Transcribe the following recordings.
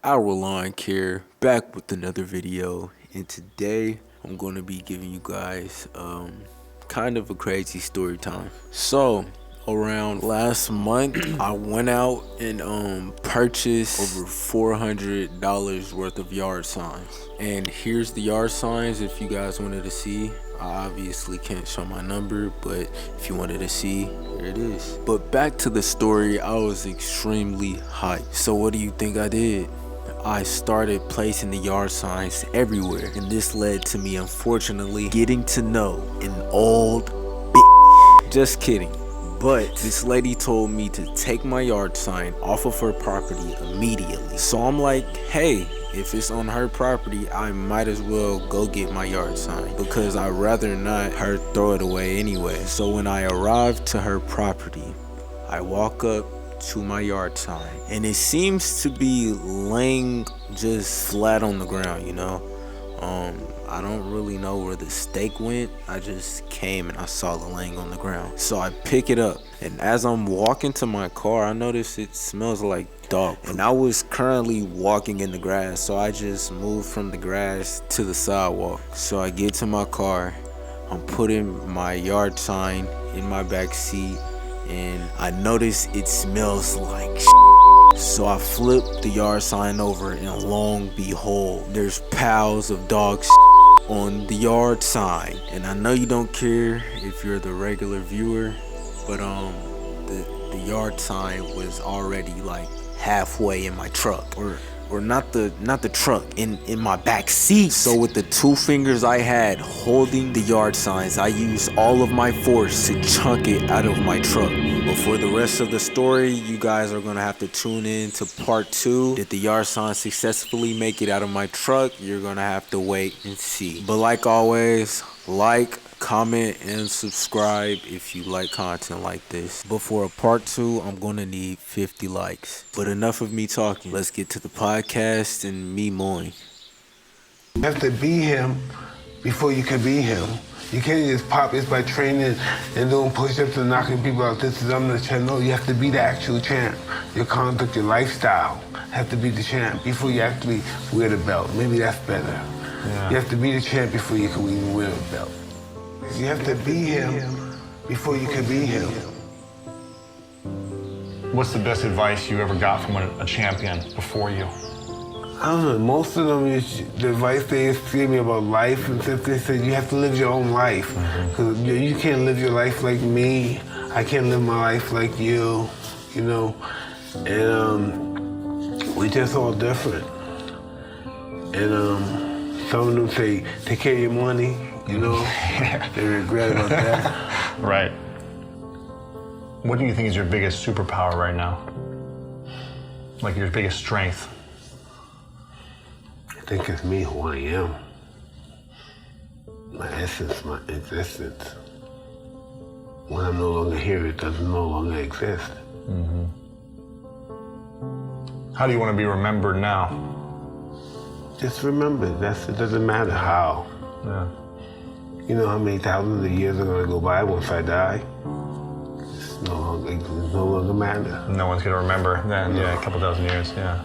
Our Lawn Care, back with another video, and today I'm going to be giving you guys kind of a crazy story time. So around last month I went out and purchased over $400 worth of yard signs, and here's the yard signs if you guys wanted to see. I obviously can't show my number, but if you wanted to see, here it is. But back to the story, I was extremely hyped. So what do you think I did? I started placing the yard signs everywhere, and this led to me unfortunately getting to know an old bitch. Just kidding. But this lady told me to take my yard sign off of her property immediately. So I'm like, hey, if it's on her property, I might as well go get my yard sign, because I'd rather not her throw it away anyway. So when I arrived to her property, I walk up to my yard sign, and it seems to be laying just flat on the ground, you know. I don't really know where the stake went. I just came and I saw it laying on the ground. So I pick it up, and as I'm walking to my car, I notice it smells like dog poop. And I was currently walking in the grass, so I just moved from the grass to the sidewalk. So I get to my car, I'm putting my yard sign in my back seat, and I notice it smells like shit. So I flip the yard sign over, and lo and behold, there's piles of dog shit on the yard sign. And I know you don't care if you're the regular viewer, but the yard sign was already like halfway in my truck, or not the truck, in my back seat. So with the two fingers I had holding the yard signs, I used all of my force to chunk it out of my truck. But for the rest of the story, you guys are gonna have to tune in to part 2. Did the yard sign successfully make it out of my truck? You're gonna have to wait and see. But like always, like, comment, and subscribe if you like content like this. But for a part 2, I'm gonna need 50 likes. But enough of me talking. Let's get to the podcast and me mowing. You have to be him before you can be him. You can't just pop this by training and doing push-ups and knocking people out. I'm the champ. No, you have to be the actual champ. Your conduct, your lifestyle have to be the champ before you actually wear the belt. Maybe that's better. Yeah. You have to be the champ before you can even wear the belt. You have to be him before you can be him. What's the best advice you ever got from a champion before you? I don't know, most of them, the advice they gave me about life and stuff, they said you have to live your own life. Because you can't live your life like me. I can't live my life like you, you know. And we're just all different. And some of them say, take care of your money, you know. They regret about that. Right. What do you think is your biggest superpower right now? Like your biggest strength? I think it's me, who I am. My essence, my existence. When I'm no longer here, it doesn't no longer exist. Mm-hmm. How do you want to be remembered now? Just remember, it doesn't matter how. Yeah. You know how many thousands of years are gonna go by once I die? It no longer matter. No one's gonna remember then, yeah, a couple dozen years, yeah.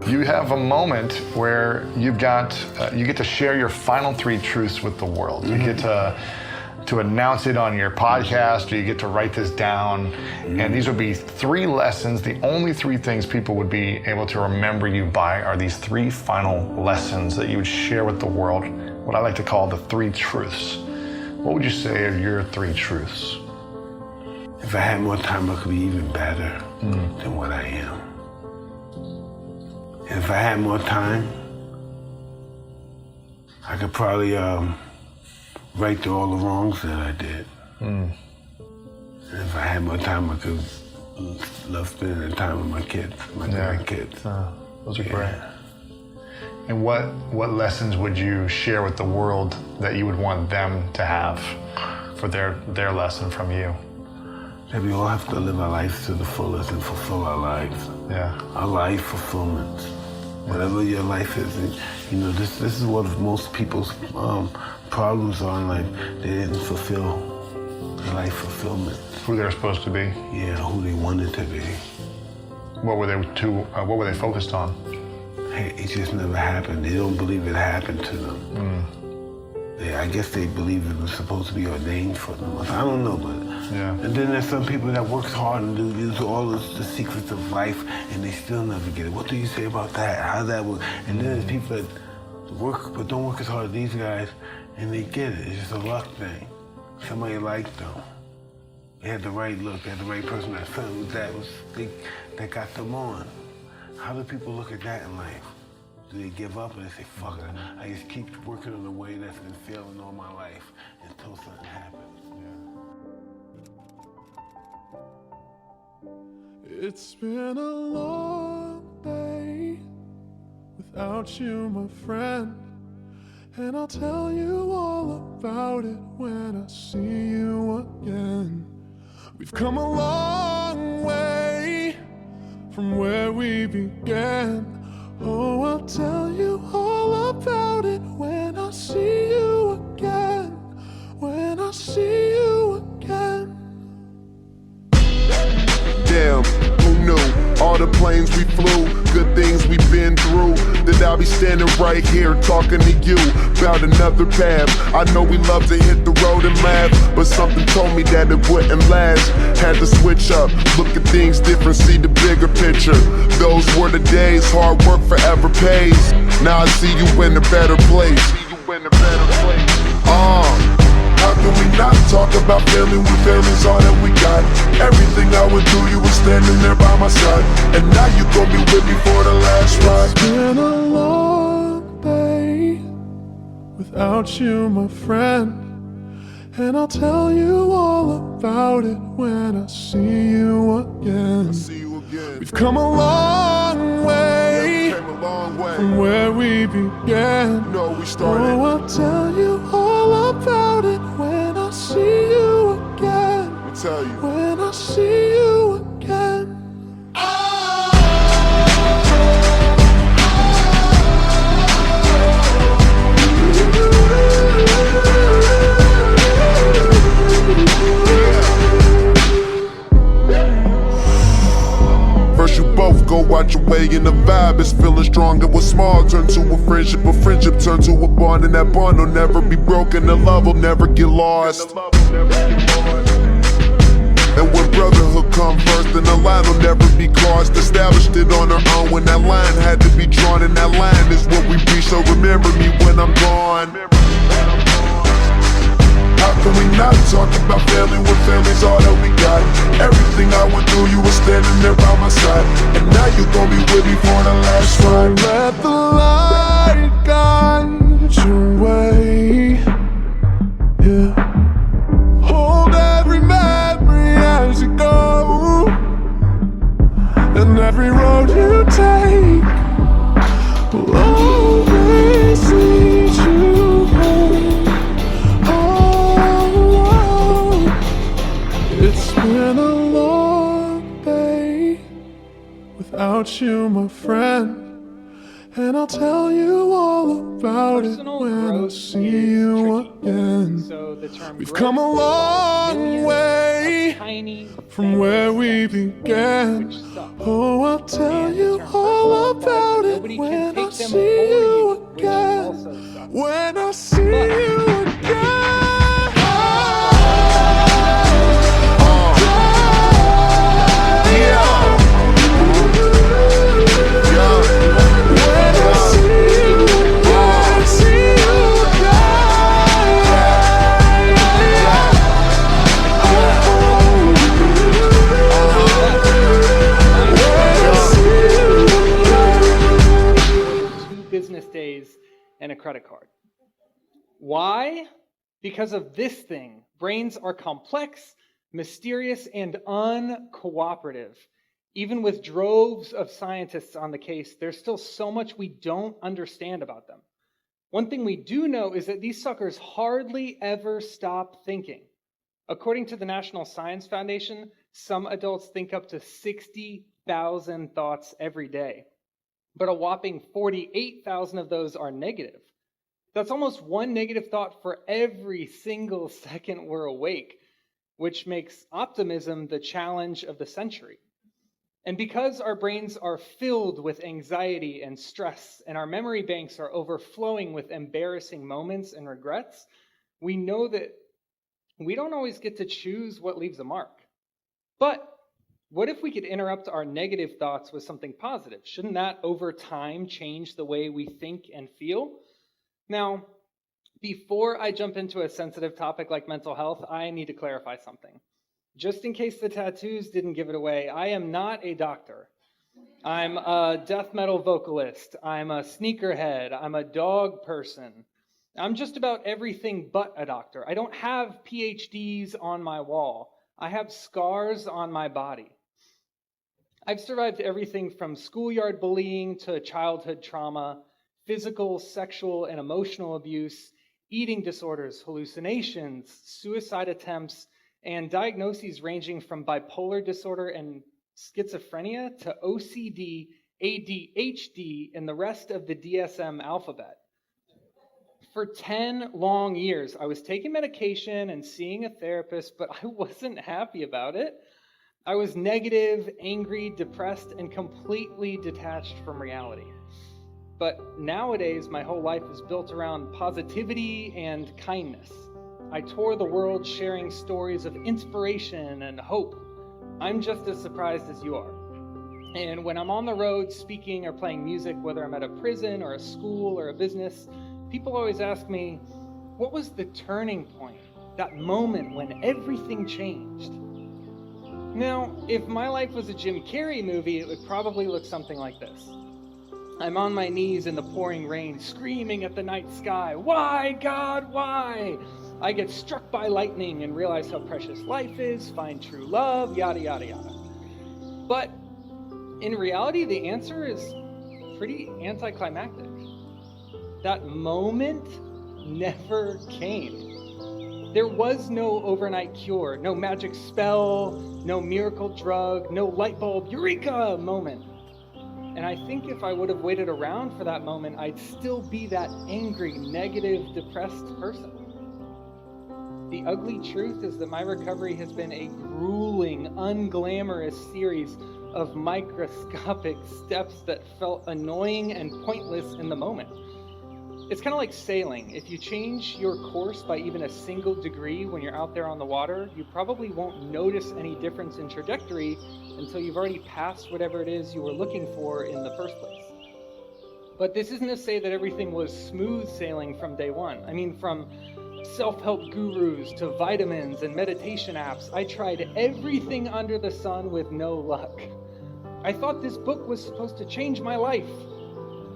You have a moment where you get to share your final 3 truths with the world. You get to announce it on your podcast, or you get to write this down. And these would be 3 lessons. The only 3 things people would be able to remember you by are these 3 final lessons that you would share with the world, what I like to call the 3 truths. What would you say are your 3 truths? If I had more time, I could be even better than what I am. And if I had more time, I could probably right through all the wrongs that I did. And if I had more time, I could love spending time with my kids, my grandkids. Those are great. And what lessons would you share with the world that you would want them to have for their lesson from you? That we all have to live our lives to the fullest and fulfill our lives. Yeah. Our life fulfillment. Whatever your life is, you know, this is what most people's problems are in life. They didn't fulfill their life fulfillment. Who they're supposed to be. Yeah, who they wanted to be. What were they focused on? Hey, it just never happened. They don't believe it happened to them. I guess they believe it was supposed to be ordained for them. I don't know, but yeah. And then there's some people that works hard and use all the secrets of life, and they still never get it. What do you say about that? How that work? And then there's people that work but don't work as hard as these guys, and they get it. It's just a luck thing. Somebody liked them. They had the right look. They had the right person that got them on. How do people look at that in life? Do they give up and they say, fuck it, I just keep working in a way that's been failing all my life until something happens? Yeah. It's been a long day without you, my friend, and I'll tell you all about it when I see you again. We've come a long way from where we began. Oh, I'll tell you all about it when I see you again. When I see you again. Damn, who knew? All the planes we flew, good things we've been through. That I'll be standing right here talking to you about another path. I know we love to hit the road and laugh, but something told me that it wouldn't last. Had to switch up, look at things different, see the bigger picture. Those were the days, hard work forever pays. Now I see you in a better place. How can we not talk about family when family's all that we got? Everything I would do, you were standing there by my side, and now you gon' be with me for the last ride. It's been a long day without you, my friend, and I'll tell you all about it when I see you again. We've come a long way, from where we began. Oh, I'll tell you all about it when I see you again. When I see you again. First you both go out your way and the vibe is feeling stronger. What's small turn to a friendship turn to a bond, and that bond will never be broken, the love will never get lost. And when brotherhood come first, then the line will never be crossed. Established it on our own when that line had to be drawn, and that line is what we reach, so remember me when I'm gone. How can we not talk about family when family's all that we got? Everything I went through, you were standing there by my side, and now you gon' be with me for the last ride. Let the light guide your way. Yeah. Hold every memory as you go, and every road you take will always lead you home. It's been a long day without you, my friend, and I'll tell you all about it when I see you again. We've come a long way from where we began. Oh, I'll tell you all about it when I see you again. When I see you again. Business days and a credit card. Why? Because of this thing. Brains are complex, mysterious, and uncooperative. Even with droves of scientists on the case, there's still so much we don't understand about them. One thing we do know is that these suckers hardly ever stop thinking. According to the National Science Foundation, some adults think up to 60,000 thoughts every day. But a whopping 48,000 of those are negative. That's almost one negative thought for every single second we're awake, which makes optimism the challenge of the century. And because our brains are filled with anxiety and stress, and our memory banks are overflowing with embarrassing moments and regrets, we know that we don't always get to choose what leaves a mark. But what if we could interrupt our negative thoughts with something positive? Shouldn't that over time change the way we think and feel? Now, before I jump into a sensitive topic like mental health, I need to clarify something. Just in case the tattoos didn't give it away, I am not a doctor. I'm a death metal vocalist. I'm a sneakerhead. I'm a dog person. I'm just about everything but a doctor. I don't have PhDs on my wall. I have scars on my body. I've survived everything from schoolyard bullying to childhood trauma, physical, sexual, and emotional abuse, eating disorders, hallucinations, suicide attempts, and diagnoses ranging from bipolar disorder and schizophrenia to OCD, ADHD, and the rest of the DSM alphabet. For 10 long years, I was taking medication and seeing a therapist, but I wasn't happy about it. I was negative, angry, depressed, and completely detached from reality. But nowadays, my whole life is built around positivity and kindness. I tour the world sharing stories of inspiration and hope. I'm just as surprised as you are. And when I'm on the road speaking or playing music, whether I'm at a prison or a school or a business, people always ask me, what was the turning point? That moment when everything changed? Now, if my life was a Jim Carrey movie, it would probably look something like this. I'm on my knees in the pouring rain, screaming at the night sky, why, God, why? I get struck by lightning and realize how precious life is, find true love, yada, yada, yada. But in reality, the answer is pretty anticlimactic. That moment never came. There was no overnight cure, no magic spell, no miracle drug, no light bulb, eureka moment. And I think if I would have waited around for that moment, I'd still be that angry, negative, depressed person. The ugly truth is that my recovery has been a grueling, unglamorous series of microscopic steps that felt annoying and pointless in the moment. It's kind of like sailing. If you change your course by even a single degree when you're out there on the water, you probably won't notice any difference in trajectory until you've already passed whatever it is you were looking for in the first place. But this isn't to say that everything was smooth sailing from day one. I mean, from self-help gurus to vitamins and meditation apps, I tried everything under the sun with no luck. I thought this book was supposed to change my life.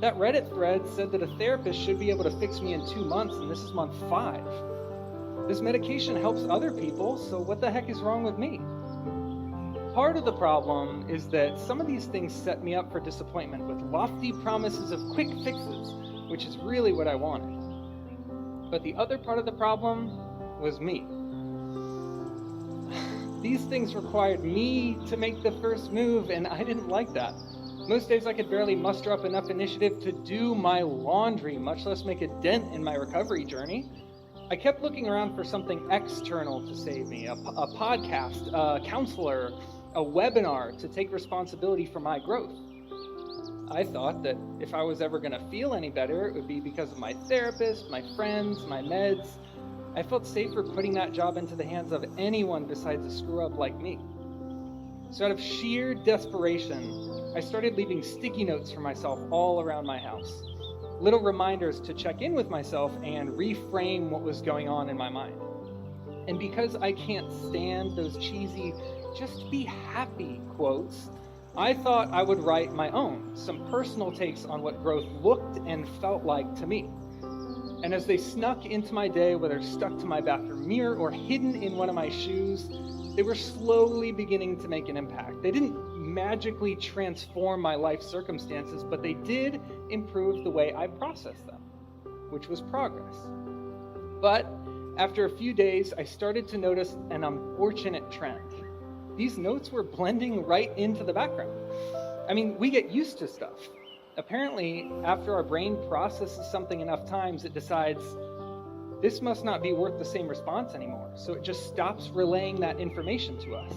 That Reddit thread said that a therapist should be able to fix me in 2 months, and this is month 5. This medication helps other people, so what the heck is wrong with me? Part of the problem is that some of these things set me up for disappointment with lofty promises of quick fixes, which is really what I wanted. But the other part of the problem was me. These things required me to make the first move, and I didn't like that. Most days I could barely muster up enough initiative to do my laundry, much less make a dent in my recovery journey. I kept looking around for something external to save me, a podcast, a counselor, a webinar to take responsibility for my growth. I thought that if I was ever going to feel any better, it would be because of my therapist, my friends, my meds. I felt safer putting that job into the hands of anyone besides a screw-up like me. So out of sheer desperation, I started leaving sticky notes for myself all around my house. Little reminders to check in with myself and reframe what was going on in my mind. And because I can't stand those cheesy, just be happy quotes, I thought I would write my own, some personal takes on what growth looked and felt like to me. And as they snuck into my day, whether stuck to my bathroom mirror or hidden in one of my shoes, they were slowly beginning to make an impact. They didn't magically transform my life circumstances, but they did improve the way I processed them, which was progress. But after a few days, I started to notice an unfortunate trend. These notes were blending right into the background. I mean, we get used to stuff. Apparently, after our brain processes something enough times, it decides, this must not be worth the same response anymore, so it just stops relaying that information to us.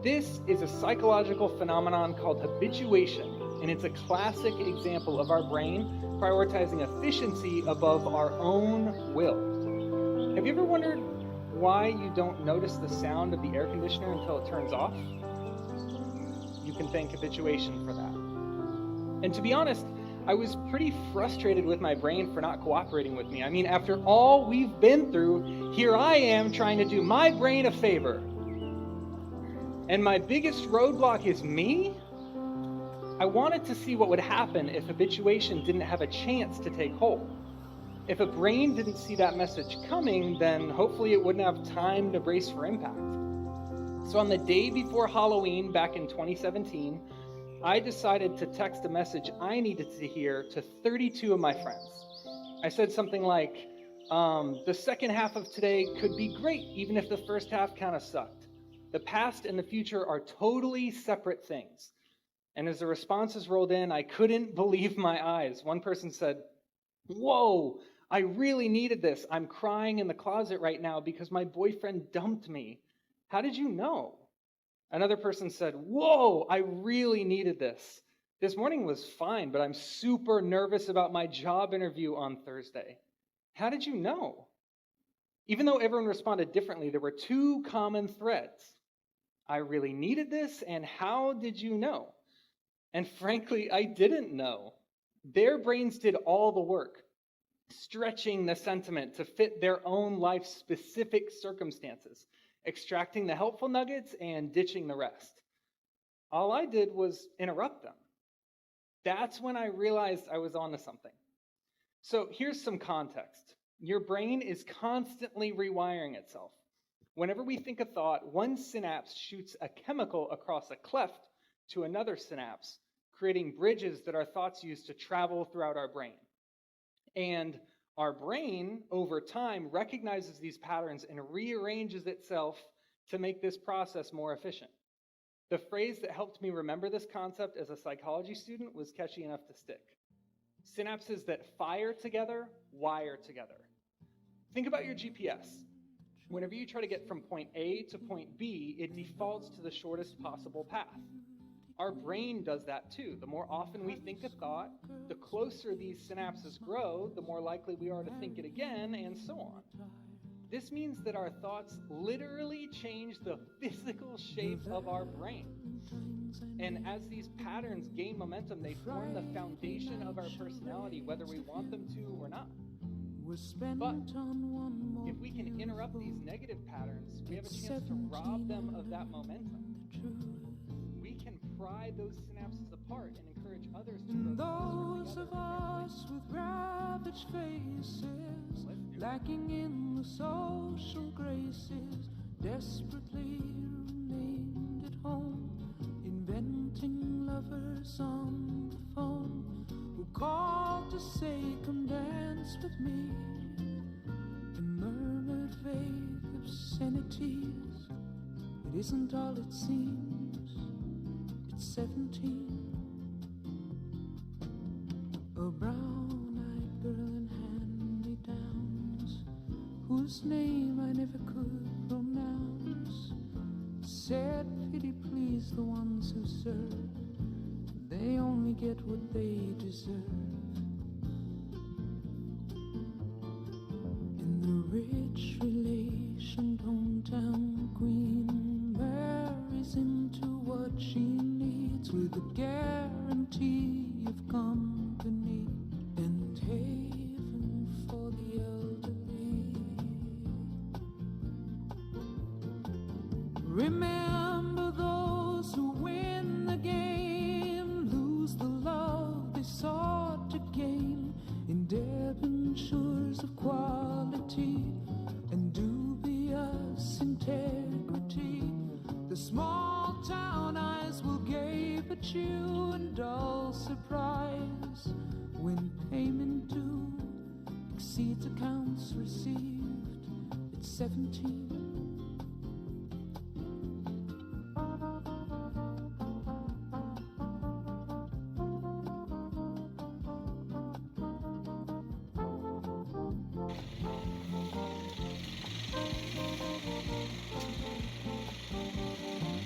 This is a psychological phenomenon called habituation, and it's a classic example of our brain prioritizing efficiency above our own will. Have you ever wondered why you don't notice the sound of the air conditioner until it turns off? You can thank habituation for that. And to be honest, I was pretty frustrated with my brain for not cooperating with me. I mean, after all we've been through, here I am trying to do my brain a favor. And my biggest roadblock is me? I wanted to see what would happen if habituation didn't have a chance to take hold. If a brain didn't see that message coming, then hopefully it wouldn't have time to brace for impact. So on the day before Halloween back in 2017, I decided to text a message I needed to hear to 32 of my friends. I said something like, the second half of today could be great, even if the first half kind of sucked. The past and the future are totally separate things. And as the responses rolled in, I couldn't believe my eyes. One person said, "Whoa, I really needed this. I'm crying in the closet right now because my boyfriend dumped me. How did you know?" Another person said, "Whoa, I really needed this. This morning was fine, but I'm super nervous about my job interview on Thursday. How did you know?" Even though everyone responded differently, there were two common threads. I really needed this, and how did you know? And frankly, I didn't know. Their brains did all the work, stretching the sentiment to fit their own life-specific circumstances, extracting the helpful nuggets and ditching the rest. All I did was interrupt them. That's when I realized I was onto something. So here's some context. Your brain is constantly rewiring itself. Whenever we think a thought, one synapse shoots a chemical across a cleft to another synapse, creating bridges that our thoughts use to travel throughout our brain. And our brain, over time, recognizes these patterns and rearranges itself to make this process more efficient. The phrase that helped me remember this concept as a psychology student was catchy enough to stick. Synapses that fire together, wire together. Think about your GPS. Whenever you try to get from point A to point B, it defaults to the shortest possible path. Our brain does that too. The more often we think a thought, the closer these synapses grow, the more likely we are to think it again, and so on. This means that our thoughts literally change the physical shape of our brain. And as these patterns gain momentum, they form the foundation of our personality, whether we want them to or not. But if we can interrupt these negative patterns, we have a chance to rob them of that momentum. We can pry those synapses apart and encourage others to grow. Those of us with ravaged faces, lacking in the social graces, desperately remained at home, inventing lovers on the phone, who called to say, "Come dance with me," and murmured vague obscenities. It isn't all it seems, it's 17. A brown-eyed girl in hand-me-downs, whose name I never could pronounce, said, "Pity please the ones who serve, they only get what they deserve." In the rich relation, hometown queen marries into what she needs, with a guarantee of company and haven for the elderly. Remember those who win the game, lose the love they sought to gain, in debentures of quality and dubious integrity. The small town eyes will gape at you in dull surprise when payment due exceeds accounts received. It's 17.